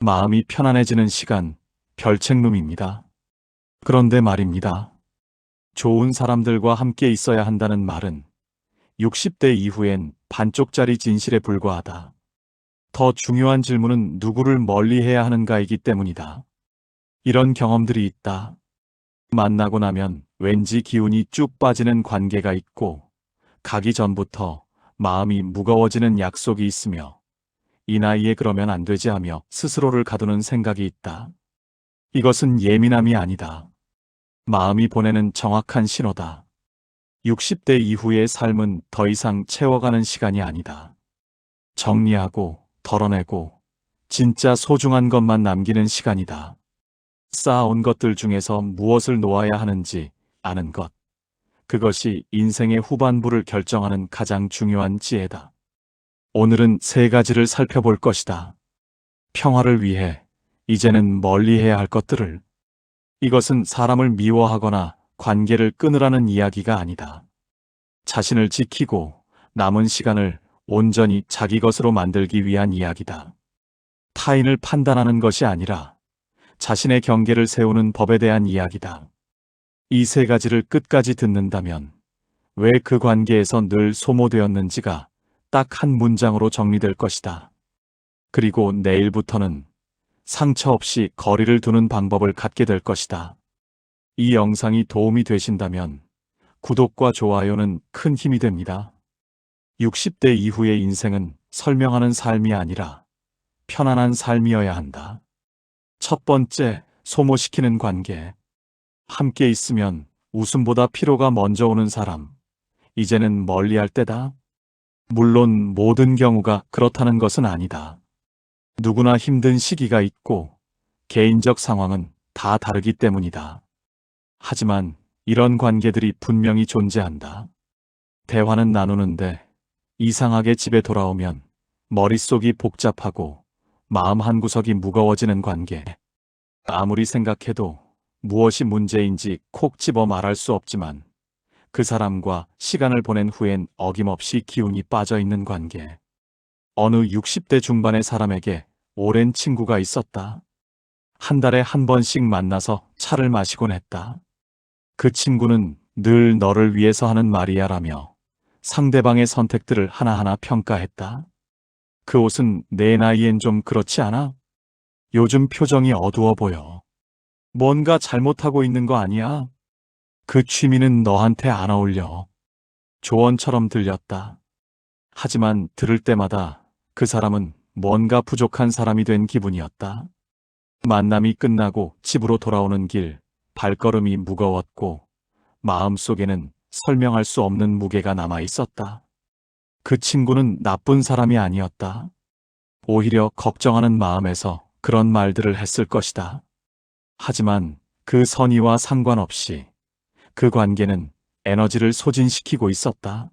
마음이 편안해지는 시간, 별책룸입니다. 그런데 말입니다. 좋은 사람들과 함께 있어야 한다는 말은 60대 이후엔 반쪽짜리 진실에 불과하다. 더 중요한 질문은 누구를 멀리해야 하는가이기 때문이다. 이런 경험들이 있다. 만나고 나면 왠지 기운이 쭉 빠지는 관계가 있고, 가기 전부터 마음이 무거워지는 약속이 있으며, 이 나이에 그러면 안 되지 하며 스스로를 가두는 생각이 있다. 이것은 예민함이 아니다. 마음이 보내는 정확한 신호다. 60대 이후의 삶은 더 이상 채워가는 시간이 아니다. 정리하고 덜어내고 진짜 소중한 것만 남기는 시간이다. 쌓아온 것들 중에서 무엇을 놓아야 하는지 아는 것. 그것이 인생의 후반부를 결정하는 가장 중요한 지혜다. 오늘은 세 가지를 살펴볼 것이다. 평화를 위해 이제는 멀리해야 할 것들을. 이것은 사람을 미워하거나 관계를 끊으라는 이야기가 아니다. 자신을 지키고 남은 시간을 온전히 자기 것으로 만들기 위한 이야기다. 타인을 판단하는 것이 아니라 자신의 경계를 세우는 법에 대한 이야기다. 이 세 가지를 끝까지 듣는다면 왜 그 관계에서 늘 소모되었는지가 딱 한 문장으로 정리될 것이다. 그리고 내일부터는 상처 없이 거리를 두는 방법을 갖게 될 것이다. 이 영상이 도움이 되신다면 구독과 좋아요는 큰 힘이 됩니다. 60대 이후의 인생은 설명하는 삶이 아니라 편안한 삶이어야 한다. 첫 번째, 소모시키는 관계. 함께 있으면 웃음보다 피로가 먼저 오는 사람. 이제는 멀리할 때다. 물론 모든 경우가 그렇다는 것은 아니다. 누구나 힘든 시기가 있고 개인적 상황은 다 다르기 때문이다. 하지만 이런 관계들이 분명히 존재한다. 대화는 나누는데 이상하게 집에 돌아오면 머릿속이 복잡하고 마음 한구석이 무거워지는 관계. 아무리 생각해도 무엇이 문제인지 콕 집어 말할 수 없지만 그 사람과 시간을 보낸 후엔 어김없이 기운이 빠져 있는 관계. 어느 60대 중반의 사람에게 오랜 친구가 있었다. 한 달에 한 번씩 만나서 차를 마시곤 했다. 그 친구는 늘 너를 위해서 하는 말이야 라며 상대방의 선택들을 하나하나 평가했다. 그 옷은 내 나이엔 좀 그렇지 않아? 요즘 표정이 어두워 보여. 뭔가 잘못하고 있는 거 아니야? 그 취미는 너한테 안 어울려. 조언처럼 들렸다. 하지만 들을 때마다 그 사람은 뭔가 부족한 사람이 된 기분이었다. 만남이 끝나고 집으로 돌아오는 길, 발걸음이 무거웠고 마음속에는 설명할 수 없는 무게가 남아 있었다. 그 친구는 나쁜 사람이 아니었다. 오히려 걱정하는 마음에서 그런 말들을 했을 것이다. 하지만 그 선의와 상관없이 그 관계는 에너지를 소진시키고 있었다.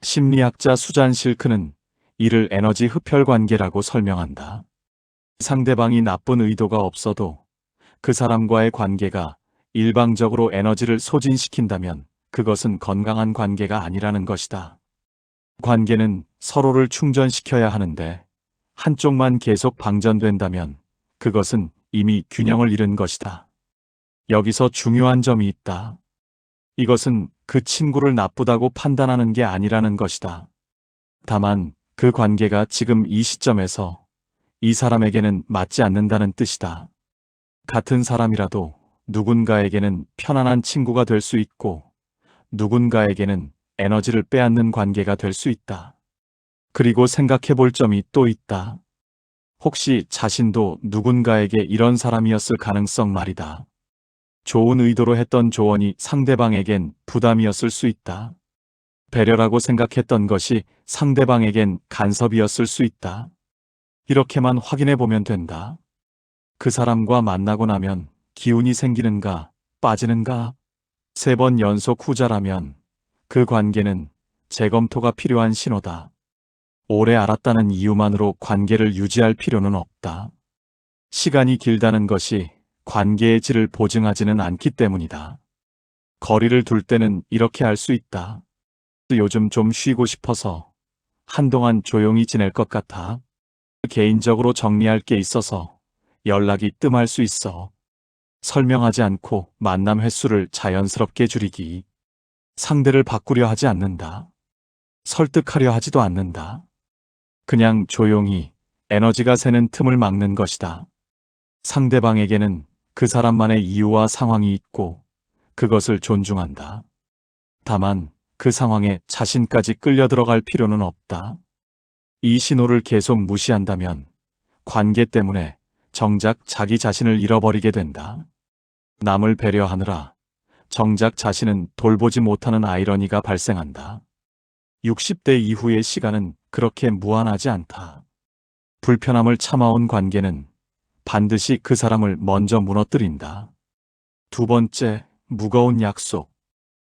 심리학자 수잔 실크는 이를 에너지 흡혈 관계라고 설명한다. 상대방이 나쁜 의도가 없어도 그 사람과의 관계가 일방적으로 에너지를 소진시킨다면 그것은 건강한 관계가 아니라는 것이다. 관계는 서로를 충전시켜야 하는데 한쪽만 계속 방전된다면 그것은 이미 균형을 잃은 것이다. 여기서 중요한 점이 있다. 이것은 그 친구를 나쁘다고 판단하는 게 아니라는 것이다. 다만 그 관계가 지금 이 시점에서 이 사람에게는 맞지 않는다는 뜻이다. 같은 사람이라도 누군가에게는 편안한 친구가 될 수 있고 누군가에게는 에너지를 빼앗는 관계가 될 수 있다. 그리고 생각해 볼 점이 또 있다. 혹시 자신도 누군가에게 이런 사람이었을 가능성 말이다. 좋은 의도로 했던 조언이 상대방에겐 부담이었을 수 있다. 배려라고 생각했던 것이 상대방에겐 간섭이었을 수 있다. 이렇게만 확인해 보면 된다. 그 사람과 만나고 나면 기운이 생기는가, 빠지는가? 3번 연속 후자라면 그 관계는 재검토가 필요한 신호다. 오래 알았다는 이유만으로 관계를 유지할 필요는 없다. 시간이 길다는 것이 관계의 질을 보증하지는 않기 때문이다. 거리를 둘 때는 이렇게 할 수 있다. 요즘 좀 쉬고 싶어서 한동안 조용히 지낼 것 같아. 개인적으로 정리할 게 있어서 연락이 뜸할 수 있어. 설명하지 않고 만남 횟수를 자연스럽게 줄이기. 상대를 바꾸려 하지 않는다. 설득하려 하지도 않는다. 그냥 조용히 에너지가 새는 틈을 막는 것이다. 상대방에게는 그 사람만의 이유와 상황이 있고 그것을 존중한다. 다만 그 상황에 자신까지 끌려 들어갈 필요는 없다. 이 신호를 계속 무시한다면 관계 때문에 정작 자기 자신을 잃어버리게 된다. 남을 배려하느라 정작 자신은 돌보지 못하는 아이러니가 발생한다. 60대 이후의 시간은 그렇게 무한하지 않다. 불편함을 참아온 관계는 반드시 그 사람을 먼저 무너뜨린다. 두 번째, 무거운 약속.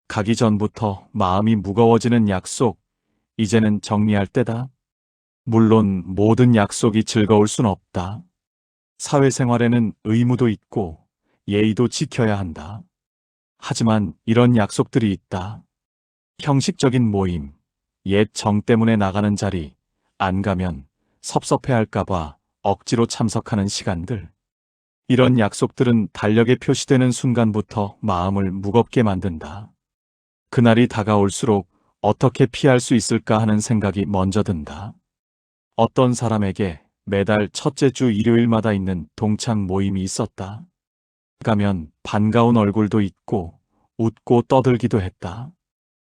가기 전부터 마음이 무거워지는 약속. 이제는 정리할 때다. 물론 모든 약속이 즐거울 순 없다. 사회생활에는 의무도 있고 예의도 지켜야 한다. 하지만 이런 약속들이 있다. 형식적인 모임, 옛 정 때문에 나가는 자리, 안 가면 섭섭해할까봐 억지로 참석하는 시간들. 이런 약속들은 달력에 표시되는 순간부터 마음을 무겁게 만든다. 그날이 다가올수록 어떻게 피할 수 있을까 하는 생각이 먼저 든다. 어떤 사람에게 매달 첫째 주 일요일마다 있는 동창 모임이 있었다. 가면 반가운 얼굴도 있고 웃고 떠들기도 했다.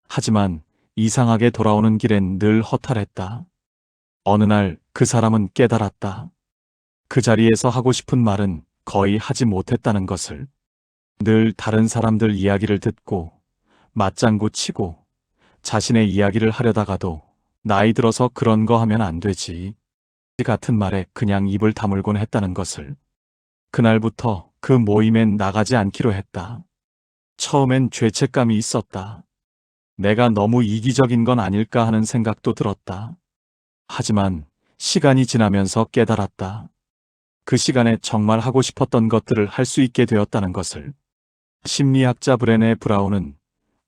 하지만 이상하게 돌아오는 길엔 늘 허탈했다. 어느 날 그 사람은 깨달았다. 그 자리에서 하고 싶은 말은 거의 하지 못했다는 것을. 늘 다른 사람들 이야기를 듣고 맞장구 치고 자신의 이야기를 하려다가도 나이 들어서 그런 거 하면 안 되지. 같은 말에 그냥 입을 다물곤 했다는 것을. 그날부터 그 모임엔 나가지 않기로 했다. 처음엔 죄책감이 있었다. 내가 너무 이기적인 건 아닐까 하는 생각도 들었다. 하지만 시간이 지나면서 깨달았다. 그 시간에 정말 하고 싶었던 것들을 할 수 있게 되었다는 것을. 심리학자 브레네 브라운은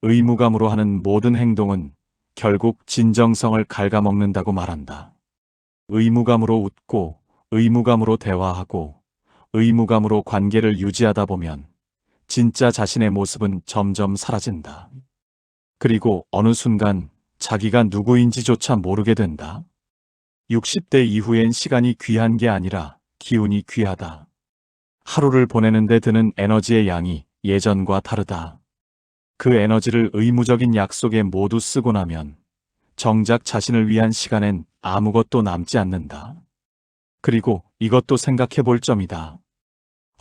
의무감으로 하는 모든 행동은 결국 진정성을 갉아먹는다고 말한다. 의무감으로 웃고, 의무감으로 대화하고, 의무감으로 관계를 유지하다 보면 진짜 자신의 모습은 점점 사라진다. 그리고 어느 순간 자기가 누구인지조차 모르게 된다. 60대 이후엔 시간이 귀한 게 아니라 기운이 귀하다. 하루를 보내는데 드는 에너지의 양이 예전과 다르다. 그 에너지를 의무적인 약속에 모두 쓰고 나면 정작 자신을 위한 시간엔 아무것도 남지 않는다. 그리고 이것도 생각해 볼 점이다.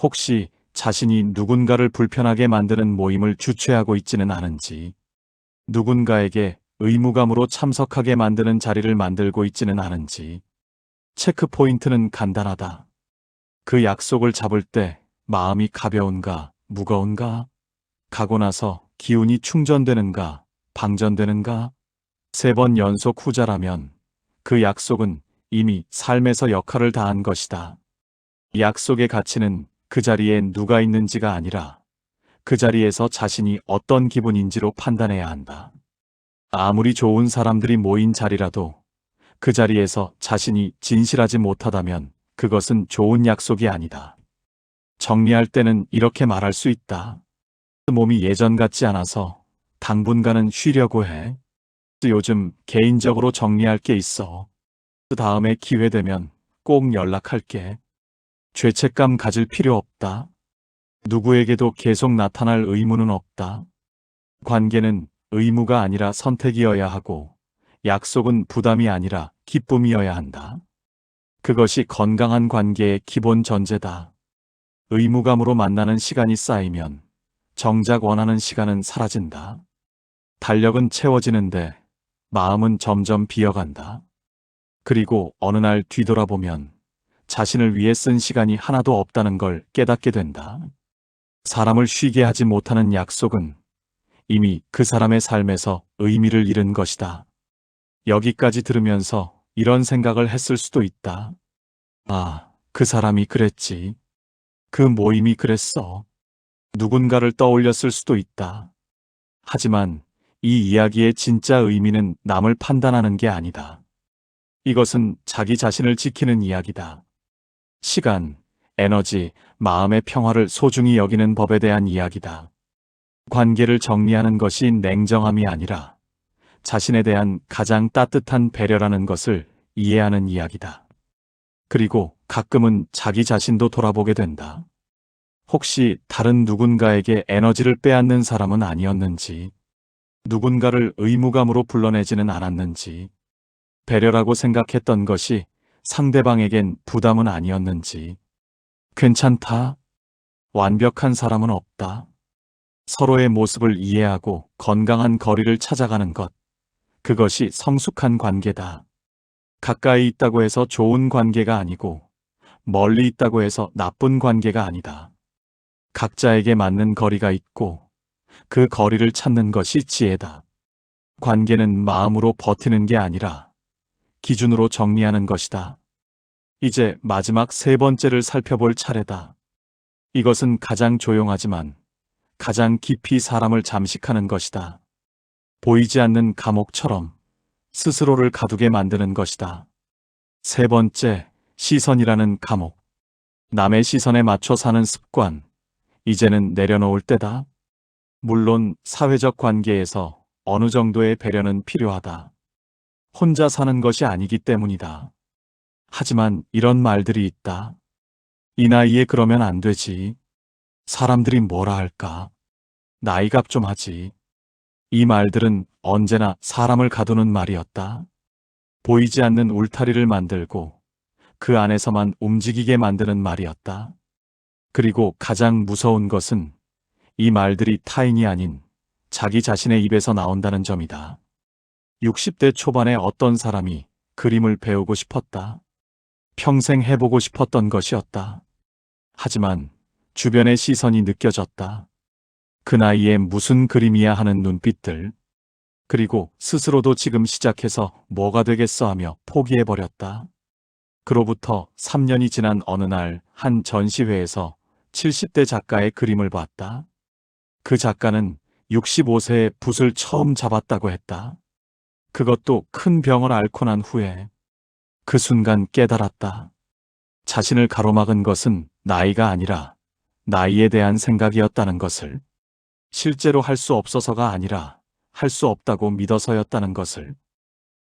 혹시 자신이 누군가를 불편하게 만드는 모임을 주최하고 있지는 않은지, 누군가에게 의무감으로 참석하게 만드는 자리를 만들고 있지는 않은지. 체크포인트는 간단하다. 그 약속을 잡을 때 마음이 가벼운가, 무거운가? 가고 나서 기운이 충전되는가, 방전되는가? 3번 연속 후자라면 그 약속은 이미 삶에서 역할을 다한 것이다. 약속의 가치는 그 자리에 누가 있는지가 아니라 그 자리에서 자신이 어떤 기분인지로 판단해야 한다. 아무리 좋은 사람들이 모인 자리라도 그 자리에서 자신이 진실하지 못하다면 그것은 좋은 약속이 아니다. 정리할 때는 이렇게 말할 수 있다. 몸이 예전 같지 않아서 당분간은 쉬려고 해. 요즘 개인적으로 정리할 게 있어. 다음에 기회 되면 꼭 연락할게. 죄책감 가질 필요 없다. 누구에게도 계속 나타날 의무는 없다. 관계는 의무가 아니라 선택이어야 하고 약속은 부담이 아니라 기쁨이어야 한다. 그것이 건강한 관계의 기본 전제다. 의무감으로 만나는 시간이 쌓이면 정작 원하는 시간은 사라진다. 달력은 채워지는데 마음은 점점 비어간다. 그리고 어느 날 뒤돌아보면 자신을 위해 쓴 시간이 하나도 없다는 걸 깨닫게 된다. 사람을 쉬게 하지 못하는 약속은 이미 그 사람의 삶에서 의미를 잃은 것이다. 여기까지 들으면서 이런 생각을 했을 수도 있다. 아, 그 사람이 그랬지. 그 모임이 그랬어. 누군가를 떠올렸을 수도 있다. 하지만 이 이야기의 진짜 의미는 남을 판단하는 게 아니다. 이것은 자기 자신을 지키는 이야기다. 시간, 에너지, 마음의 평화를 소중히 여기는 법에 대한 이야기다. 관계를 정리하는 것이 냉정함이 아니라 자신에 대한 가장 따뜻한 배려라는 것을 이해하는 이야기다. 그리고 가끔은 자기 자신도 돌아보게 된다. 혹시 다른 누군가에게 에너지를 빼앗는 사람은 아니었는지, 누군가를 의무감으로 불러내지는 않았는지, 배려라고 생각했던 것이 상대방에겐 부담은 아니었는지, 괜찮다. 완벽한 사람은 없다. 서로의 모습을 이해하고 건강한 거리를 찾아가는 것. 그것이 성숙한 관계다. 가까이 있다고 해서 좋은 관계가 아니고, 멀리 있다고 해서 나쁜 관계가 아니다. 각자에게 맞는 거리가 있고, 그 거리를 찾는 것이 지혜다. 관계는 마음으로 버티는 게 아니라 기준으로 정리하는 것이다. 이제 마지막 세 번째를 살펴볼 차례다. 이것은 가장 조용하지만 가장 깊이 사람을 잠식하는 것이다. 보이지 않는 감옥처럼 스스로를 가두게 만드는 것이다. 세 번째, 시선이라는 감옥. 남의 시선에 맞춰 사는 습관. 이제는 내려놓을 때다. 물론 사회적 관계에서 어느 정도의 배려는 필요하다. 혼자 사는 것이 아니기 때문이다. 하지만 이런 말들이 있다. 이 나이에 그러면 안 되지. 사람들이 뭐라 할까? 나이값 좀 하지. 이 말들은 언제나 사람을 가두는 말이었다. 보이지 않는 울타리를 만들고 그 안에서만 움직이게 만드는 말이었다. 그리고 가장 무서운 것은 이 말들이 타인이 아닌 자기 자신의 입에서 나온다는 점이다. 60대 초반에 어떤 사람이 그림을 배우고 싶었다. 평생 해보고 싶었던 것이었다. 하지만 주변의 시선이 느껴졌다. 그 나이에 무슨 그림이야 하는 눈빛들. 그리고 스스로도 지금 시작해서 뭐가 되겠어 하며 포기해버렸다. 그로부터 3년이 지난 어느 날 한 전시회에서 70대 작가의 그림을 봤다. 그 작가는 65세에 붓을 처음 잡았다고 했다. 그것도 큰 병을 앓고 난 후에. 그 순간 깨달았다. 자신을 가로막은 것은 나이가 아니라 나이에 대한 생각이었다는 것을. 실제로 할 수 없어서가 아니라 할 수 없다고 믿어서였다는 것을.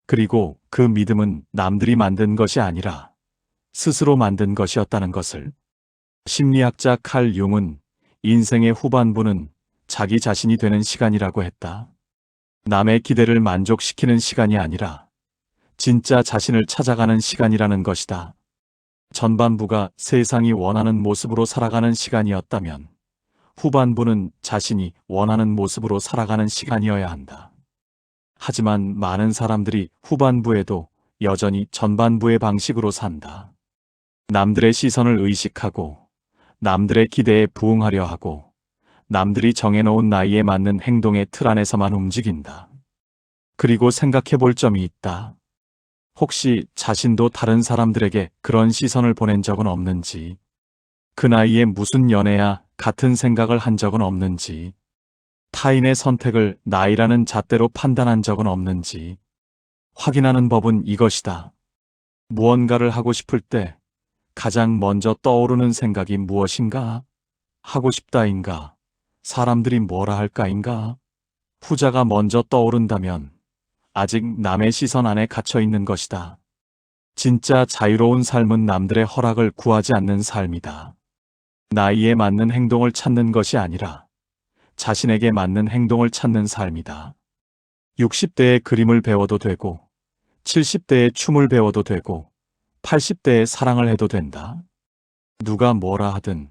그리고 그 믿음은 남들이 만든 것이 아니라 스스로 만든 것이었다는 것을. 심리학자 칼 융은 인생의 후반부는 자기 자신이 되는 시간이라고 했다. 남의 기대를 만족시키는 시간이 아니라 진짜 자신을 찾아가는 시간이라는 것이다. 전반부가 세상이 원하는 모습으로 살아가는 시간이었다면 후반부는 자신이 원하는 모습으로 살아가는 시간이어야 한다. 하지만 많은 사람들이 후반부에도 여전히 전반부의 방식으로 산다. 남들의 시선을 의식하고 남들의 기대에 부응하려 하고 남들이 정해놓은 나이에 맞는 행동의 틀 안에서만 움직인다. 그리고 생각해 볼 점이 있다. 혹시 자신도 다른 사람들에게 그런 시선을 보낸 적은 없는지, 그 나이에 무슨 연애야 같은 생각을 한 적은 없는지, 타인의 선택을 나이라는 잣대로 판단한 적은 없는지, 확인하는 법은 이것이다. 무언가를 하고 싶을 때 가장 먼저 떠오르는 생각이 무엇인가? 하고 싶다인가? 사람들이 뭐라 할까인가? 후자가 먼저 떠오른다면 아직 남의 시선 안에 갇혀 있는 것이다. 진짜 자유로운 삶은 남들의 허락을 구하지 않는 삶이다. 나이에 맞는 행동을 찾는 것이 아니라 자신에게 맞는 행동을 찾는 삶이다. 60대의 그림을 배워도 되고 70대의 춤을 배워도 되고 80대의 사랑을 해도 된다. 누가 뭐라 하든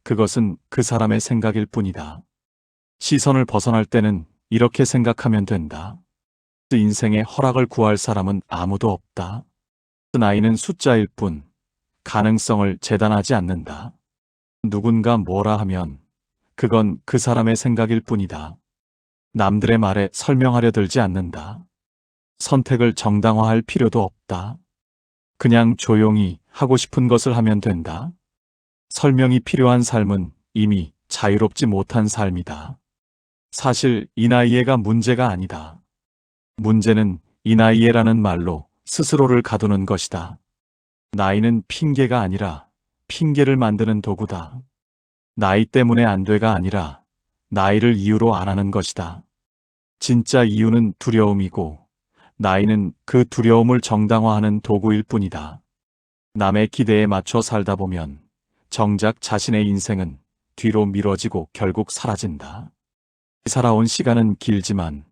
그것은 그 사람의 생각일 뿐이다. 시선을 벗어날 때는 이렇게 생각하면 된다. 인생의 허락을 구할 사람은 아무도 없다. 나이는 숫자일 뿐 가능성을 재단하지 않는다. 누군가 뭐라 하면 그건 그 사람의 생각일 뿐이다. 남들의 말에 설명하려 들지 않는다. 선택을 정당화할 필요도 없다. 그냥 조용히 하고 싶은 것을 하면 된다. 설명이 필요한 삶은 이미 자유롭지 못한 삶이다. 사실 이 나이에가 문제가 아니다. 문제는 이 나이에라는 말로 스스로를 가두는 것이다. 나이는 핑계가 아니라 핑계를 만드는 도구다. 나이 때문에 안 돼가 아니라 나이를 이유로 안 하는 것이다. 진짜 이유는 두려움이고 나이는 그 두려움을 정당화하는 도구일 뿐이다. 남의 기대에 맞춰 살다 보면 정작 자신의 인생은 뒤로 미뤄지고 결국 사라진다. 살아온 시간은 길지만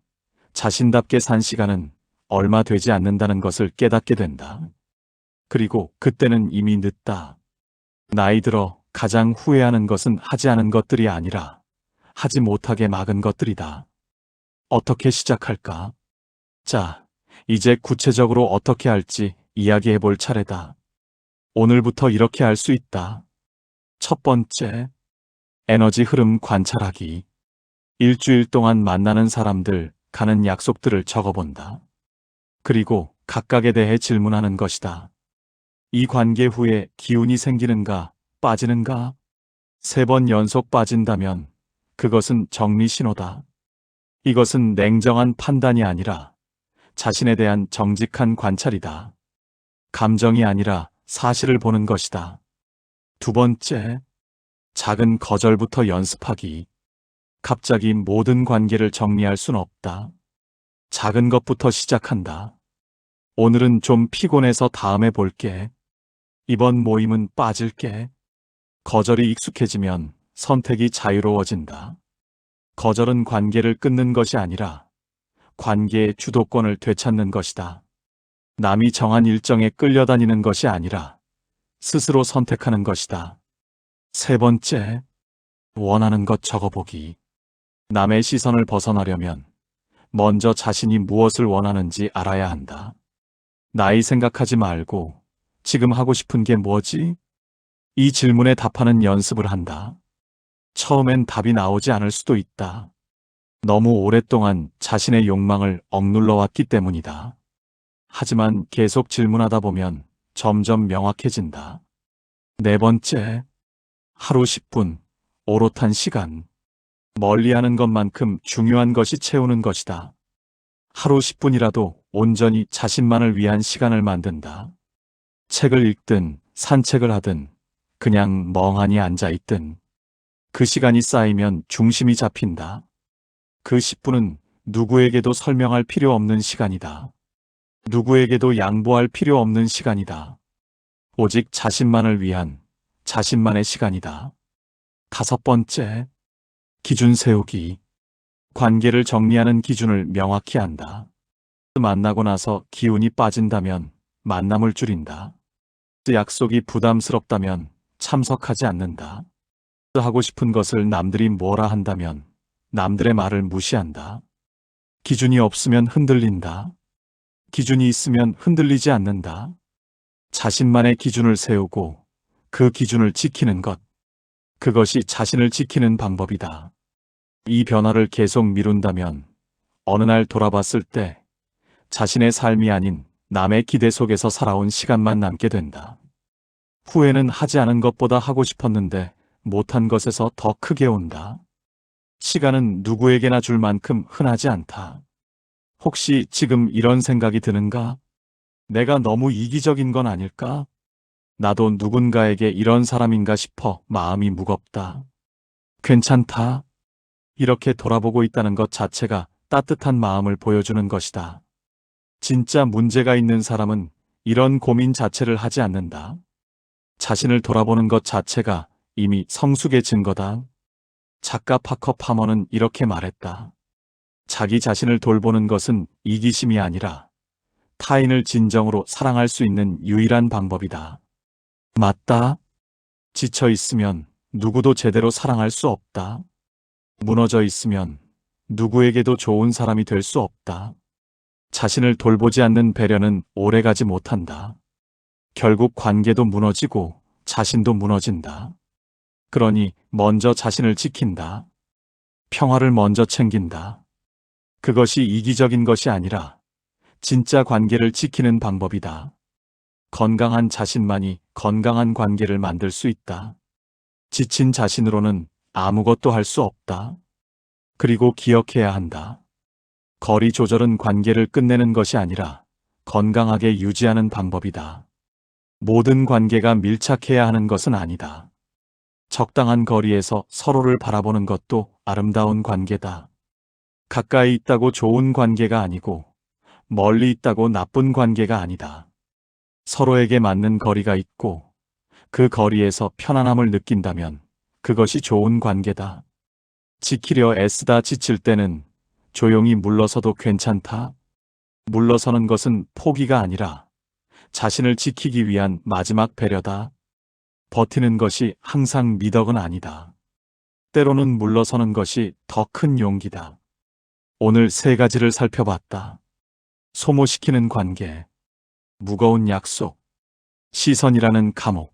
자신답게 산 시간은 얼마 되지 않는다는 것을 깨닫게 된다. 그리고 그때는 이미 늦다. 나이 들어 가장 후회하는 것은 하지 않은 것들이 아니라 하지 못하게 막은 것들이다. 어떻게 시작할까? 자, 이제 구체적으로 어떻게 할지 이야기해 볼 차례다. 오늘부터 이렇게 할 수 있다. 첫 번째, 에너지 흐름 관찰하기. 일주일 동안 만나는 사람들, 가는 약속들을 적어본다. 그리고 각각에 대해 질문하는 것이다. 이 관계 후에 기운이 생기는가, 빠지는가? 3번 연속 빠진다면 그것은 정리 신호다. 이것은 냉정한 판단이 아니라 자신에 대한 정직한 관찰이다. 감정이 아니라 사실을 보는 것이다. 두 번째, 작은 거절부터 연습하기. 갑자기 모든 관계를 정리할 순 없다. 작은 것부터 시작한다. 오늘은 좀 피곤해서 다음에 볼게. 이번 모임은 빠질게. 거절이 익숙해지면 선택이 자유로워진다. 거절은 관계를 끊는 것이 아니라 관계의 주도권을 되찾는 것이다. 남이 정한 일정에 끌려다니는 것이 아니라 스스로 선택하는 것이다. 세 번째, 원하는 것 적어보기. 남의 시선을 벗어나려면 먼저 자신이 무엇을 원하는지 알아야 한다. 나이 생각하지 말고 지금 하고 싶은 게 뭐지? 이 질문에 답하는 연습을 한다. 처음엔 답이 나오지 않을 수도 있다. 너무 오랫동안 자신의 욕망을 억눌러 왔기 때문이다. 하지만 계속 질문하다 보면 점점 명확해진다. 네 번째, 하루 10분, 오롯한 시간. 멀리하는 것만큼 중요한 것이 채우는 것이다. 하루 10분이라도 온전히 자신만을 위한 시간을 만든다. 책을 읽든 산책을 하든 그냥 멍하니 앉아있든 그 시간이 쌓이면 중심이 잡힌다. 그 10분은 누구에게도 설명할 필요 없는 시간이다. 누구에게도 양보할 필요 없는 시간이다. 오직 자신만을 위한 자신만의 시간이다. 다섯 번째, 기준 세우기. 관계를 정리하는 기준을 명확히 한다. 만나고 나서 기운이 빠진다면 만남을 줄인다. 약속이 부담스럽다면 참석하지 않는다. 하고 싶은 것을 남들이 뭐라 한다면 남들의 말을 무시한다. 기준이 없으면 흔들린다. 기준이 있으면 흔들리지 않는다. 자신만의 기준을 세우고 그 기준을 지키는 것. 그것이 자신을 지키는 방법이다. 이 변화를 계속 미룬다면 어느 날 돌아봤을 때 자신의 삶이 아닌 남의 기대 속에서 살아온 시간만 남게 된다. 후회는 하지 않은 것보다 하고 싶었는데 못한 것에서 더 크게 온다. 시간은 누구에게나 줄 만큼 흔하지 않다. 혹시 지금 이런 생각이 드는가? 내가 너무 이기적인 건 아닐까? 나도 누군가에게 이런 사람인가 싶어 마음이 무겁다. 괜찮다. 이렇게 돌아보고 있다는 것 자체가 따뜻한 마음을 보여주는 것이다. 진짜 문제가 있는 사람은 이런 고민 자체를 하지 않는다. 자신을 돌아보는 것 자체가 이미 성숙의 증거다. 작가 파커 파머는 이렇게 말했다. 자기 자신을 돌보는 것은 이기심이 아니라 타인을 진정으로 사랑할 수 있는 유일한 방법이다. 맞다. 지쳐 있으면 누구도 제대로 사랑할 수 없다. 무너져 있으면 누구에게도 좋은 사람이 될 수 없다. 자신을 돌보지 않는 배려는 오래가지 못한다. 결국 관계도 무너지고 자신도 무너진다. 그러니 먼저 자신을 지킨다. 평화를 먼저 챙긴다. 그것이 이기적인 것이 아니라 진짜 관계를 지키는 방법이다. 건강한 자신만이 건강한 관계를 만들 수 있다. 지친 자신으로는 아무것도 할 수 없다. 그리고 기억해야 한다. 거리 조절은 관계를 끝내는 것이 아니라 건강하게 유지하는 방법이다. 모든 관계가 밀착해야 하는 것은 아니다. 적당한 거리에서 서로를 바라보는 것도 아름다운 관계다. 가까이 있다고 좋은 관계가 아니고 멀리 있다고 나쁜 관계가 아니다. 서로에게 맞는 거리가 있고 그 거리에서 편안함을 느낀다면 그것이 좋은 관계다. 지키려 애쓰다 지칠 때는 조용히 물러서도 괜찮다. 물러서는 것은 포기가 아니라 자신을 지키기 위한 마지막 배려다. 버티는 것이 항상 미덕은 아니다. 때로는 물러서는 것이 더 큰 용기다. 오늘 3가지를 살펴봤다. 소모시키는 관계, 무거운 약속, 시선이라는 감옥.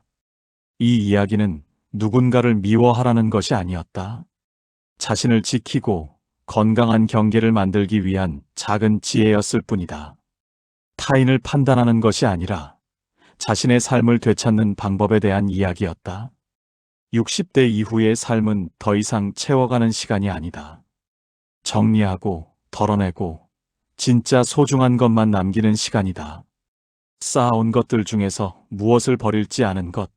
이 이야기는 누군가를 미워하라는 것이 아니었다. 자신을 지키고 건강한 경계를 만들기 위한 작은 지혜였을 뿐이다. 타인을 판단하는 것이 아니라 자신의 삶을 되찾는 방법에 대한 이야기였다. 60대 이후의 삶은 더 이상 채워가는 시간이 아니다. 정리하고 덜어내고 진짜 소중한 것만 남기는 시간이다. 쌓아온 것들 중에서 무엇을 버릴지 아는 것,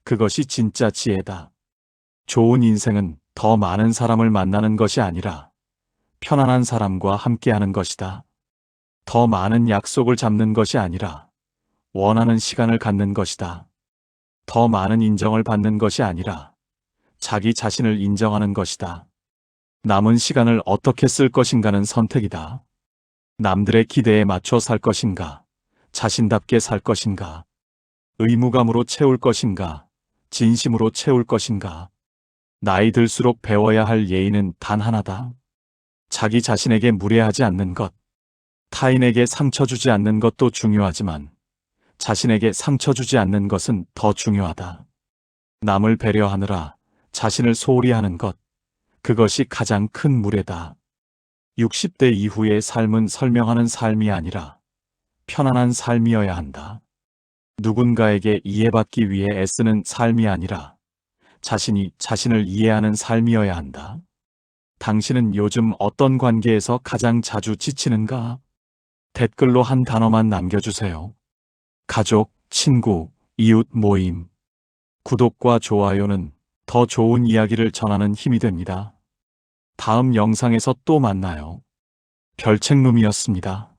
그것이 진짜 지혜다. 좋은 인생은 더 많은 사람을 만나는 것이 아니라 편안한 사람과 함께하는 것이다. 더 많은 약속을 잡는 것이 아니라 원하는 시간을 갖는 것이다. 더 많은 인정을 받는 것이 아니라 자기 자신을 인정하는 것이다. 남은 시간을 어떻게 쓸 것인가는 선택이다. 남들의 기대에 맞춰 살 것인가, 자신답게 살 것인가, 의무감으로 채울 것인가, 진심으로 채울 것인가. 나이 들수록 배워야 할 예의는 단 하나다. 자기 자신에게 무례하지 않는 것, 타인에게 상처 주지 않는 것도 중요하지만 자신에게 상처 주지 않는 것은 더 중요하다. 남을 배려하느라 자신을 소홀히 하는 것, 그것이 가장 큰 무례다. 60대 이후의 삶은 설명하는 삶이 아니라 편안한 삶이어야 한다. 누군가에게 이해받기 위해 애쓰는 삶이 아니라 자신이 자신을 이해하는 삶이어야 한다. 당신은 요즘 어떤 관계에서 가장 자주 지치는가? 댓글로 한 단어만 남겨주세요. 가족, 친구, 이웃 모임. 구독과 좋아요는 더 좋은 이야기를 전하는 힘이 됩니다. 다음 영상에서 또 만나요. 별책룸이었습니다.